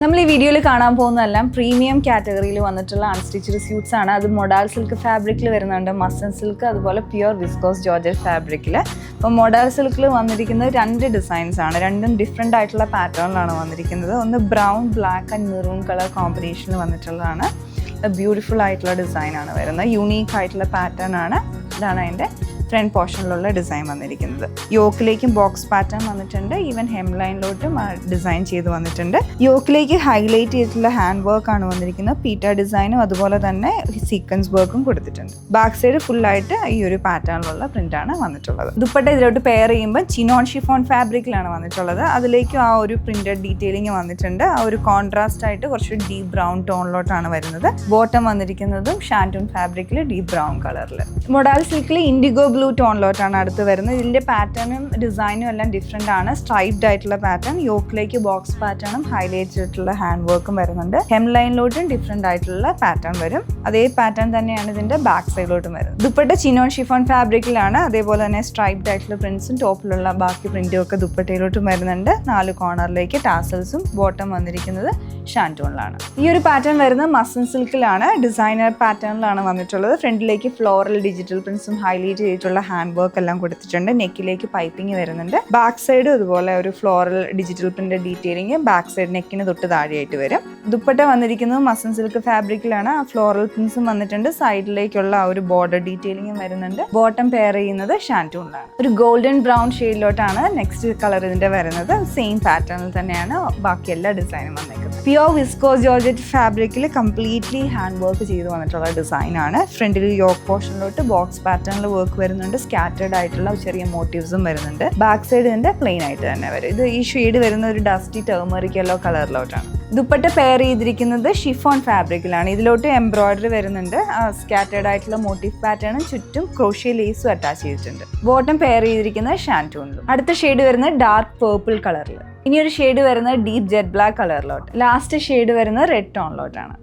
നമ്മൾ ഈ വീഡിയോയിൽ കാണാൻ പോകുന്നതെല്ലാം പ്രീമിയം കാറ്റഗറിയിൽ വന്നിട്ടുള്ള അൺസ്റ്റിച്ചഡ് സ്യൂട്ട്സ് ആണ്. അത് മൊഡാൾ സിൽക്ക് ഫാബ്രിക്കിൽ വരുന്നുണ്ട്, മസ്ലിൻ സിൽക്ക്, അതുപോലെ പ്യുവർ വിസ്കോസ് ജോർജറ്റ് ഫാബ്രിക്കിൽ. അപ്പോൾ മൊഡാൾ സിൽക്കിൽ വന്നിരിക്കുന്നത് രണ്ട് ഡിസൈൻസ് ആണ്, രണ്ടും ഡിഫറെൻ്റ് ആയിട്ടുള്ള പാറ്റേണിലാണ് വന്നിരിക്കുന്നത്. ഒന്ന് brown, black and maroon colour കോമ്പിനേഷനിൽ വന്നിട്ടുള്ളതാണ്. ബ്യൂട്ടിഫുൾ ആയിട്ടുള്ള ഡിസൈനാണ് വരുന്നത്, യുണീക്ക് ആയിട്ടുള്ള പാറ്റേൺ ആണ്. ഇതാണ് അതിൻ്റെ ഫ്രണ്ട് പോർഷനിലുള്ള ഡിസൈൻ വന്നിരിക്കുന്നത്. യോക്കിലേക്കും ബോക്സ് പാറ്റേൺ വന്നിട്ടുണ്ട്, ഈവൻ ഹെം ലൈനിലോട്ടും ഡിസൈൻ ചെയ്ത് വന്നിട്ടുണ്ട്. യോക്കിലേക്ക് ഹൈലൈറ്റ് ചെയ്തിട്ടുള്ള ഹാൻഡ് വർക്ക് ആണ് വന്നിരിക്കുന്നത്, പീറ്റ ഡിസൈനും അതുപോലെ തന്നെ സീക്വൻസ് വർക്കും കൊടുത്തിട്ടുണ്ട്. ബാക്ക് സൈഡ് ഫുള്ളായിട്ട് ഈ ഒരു പാറ്റേണിലുള്ള പ്രിന്റാണ് വന്നിട്ടുള്ളത്. ദുപ്പട്ട ഇതിലോട്ട് പെയർ ചെയ്യുമ്പോൾ ചിനോൺ ഷിഫോൺ ഫാബ്രിക്കിലാണ് വന്നിട്ടുള്ളത്. അതിലേക്കും ആ ഒരു പ്രിന്റഡ് ഡീറ്റെയിലിംഗ് വന്നിട്ടുണ്ട്. ആ ഒരു കോൺട്രാസ്റ്റ് ആയിട്ട് കുറച്ച് ഡീപ് ബ്രൗൺ ടോണിലോട്ടാണ് വരുന്നത്. ബോട്ടം വന്നിരിക്കുന്നതും ഷാൻറ്റൂൺ ഫാബ്രിക്കിൽ ഡീപ് ബ്രൗൺ കളറിൽ. മൊഡാൾ സിൽക്കിൽ ഇൻഡിഗോ ബ്ലൂ ടോണിലോട്ടാണ് അടുത്ത് വരുന്നത്. ഇതിൻ്റെ പാറ്റേണും ഡിസൈനും എല്ലാം ഡിഫറെൻ്റ് ആണ്. സ്ട്രൈപ്ഡ് ആയിട്ടുള്ള പാറ്റേൺ, യോക്കിലേക്ക് ബോക്സ് പാറ്റേണും ഹൈലൈറ്റ് ചെയ്തിട്ടുള്ള ഹാൻഡ് വർക്കും വരുന്നുണ്ട്. ഹെം ലൈനിലോട്ടും ഡിഫറെൻ്റ് ആയിട്ടുള്ള പാറ്റേൺ വരും. അതേ പാറ്റേൺ തന്നെയാണ് ഇതിൻ്റെ ബാക്ക് സൈഡിലോട്ടും വരുന്നത്. ദുപ്പട്ട ചിനോൺ ഷിഫോൺ ഫാബ്രിക്കിലാണ്. അതേപോലെ തന്നെ സ്ട്രൈപ്ഡ് ആയിട്ടുള്ള പ്രിന്റ്സും ടോപ്പിലുള്ള ബാക്കി പ്രിന്റും ഒക്കെ ദുപ്പട്ടയിലോട്ടും വരുന്നുണ്ട്. 4 കോർണറിലേക്ക് ടാസൽസും. ബോട്ടം വന്നിരിക്കുന്നത് ഷാൻറ്റൂണിലാണ്. ഈ ഒരു പാറ്റേൺ വരുന്നത് മസ്ലിൻ സിൽക്കിലാണ്, ഡിസൈനർ പാറ്റേണിലാണ് വന്നിട്ടുള്ളത്. ഫ്രണ്ടിലേക്ക് ഫ്ലോറൽ ഡിജിറ്റൽ പ്രിന്റ്സും ഹൈലൈറ്റ് ചെയ്തിട്ടുള്ള ഹാൻഡ് വർക്ക് എല്ലാം കൊടുത്തിട്ടുണ്ട്. നെക്കിലേക്ക് പൈപ്പിംഗ് വരുന്നുണ്ട്. ബാക്ക് സൈഡ് ഇതുപോലെ ഒരു floral digital print detailing back side നെക്കിന് തൊട്ട് താഴെയായിട്ട് വരും. ദുപ്പട്ട വന്നിരിക്കുന്നത് മസ്ലിൻ സിൽക്ക് ഫാബ്രിക്കിലാണ്. ആ ഫ്ലോറൽ പ്രിന്റ്സും വന്നിട്ടുണ്ട്. സൈഡിലേക്കുള്ള ആ ഒരു ബോർഡർ ഡീറ്റെയിലിംഗും വരുന്നുണ്ട്. ബോട്ടം പെയർ ചെയ്യുന്നത് ഷാൻറ്റൂണിലാണ്. ഒരു ഗോൾഡൻ ബ്രൗൺ ഷെയ്ഡിലോട്ടാണ് നെക്സ്റ്റ് കളർ ഇതിന്റെ വരുന്നത്. സെയിം പാറ്റേണിൽ തന്നെയാണ് ബാക്കി എല്ലാ ഡിസൈനും വന്നിരിക്കുന്നത്. പ്യുവർ വിസ്കോസ് ജോർജറ്റ് ഫാബ്രിക്കിൽ കംപ്ലീറ്റ്ലി ഹാൻഡ് വർക്ക് ചെയ്ത് വന്നിട്ടുള്ള ഡിസൈനാണ്. ഫ്രണ്ടിൽ യോക്ക് പോർഷനിലോട്ട് ബോക്സ് പാറ്റേണിൽ വർക്ക് വരുന്നുണ്ട്. സ്കാറ്റേർഡ് ആയിട്ടുള്ള ചെറിയ മോട്ടീവ്സും വരുന്നുണ്ട്. ബാക്ക് സൈഡ് ഇതിന്റെ പ്ലെയിൻ ആയിട്ട് തന്നെ വരും. ഇത് ഈ ഷെയ്ഡ് വരുന്ന ഒരു ഡസ്റ്റി ടർമറിക് യെല്ലോ കളറിലോട്ടാണ്. ദുപ്പട്ട പെയർ ചെയ്തിരിക്കുന്നത് ഷിഫോൺ ഫാബ്രിക്കിലാണ്. ഇതിലോട്ട് എംബ്രോയിഡറി വരുന്നുണ്ട്. സ്കാറ്റേർഡ് ആയിട്ടുള്ള മോട്ടീവ് പാറ്റേണും ചുറ്റും ക്രോഷ്യ ലേസും അറ്റാച്ച് ചെയ്തിട്ടുണ്ട്. ബോട്ടം പെയർ ചെയ്തിരിക്കുന്നത് ഷാൻറ്റൂണിലും. അടുത്ത ഷെയ്ഡ് വരുന്നത് ഡാർക്ക് പേർപ്പിൾ കളറിൽ. ഇനി ഒരു ഷെയ്ഡ് വരുന്നത് ഡീപ്പ് ജെറ്റ് ബ്ലാക്ക് കളറിലോട്ട്. ലാസ്റ്റ് ഷെയ്ഡ് വരുന്നത് റെഡ് ടോണിലോട്ടാണ്.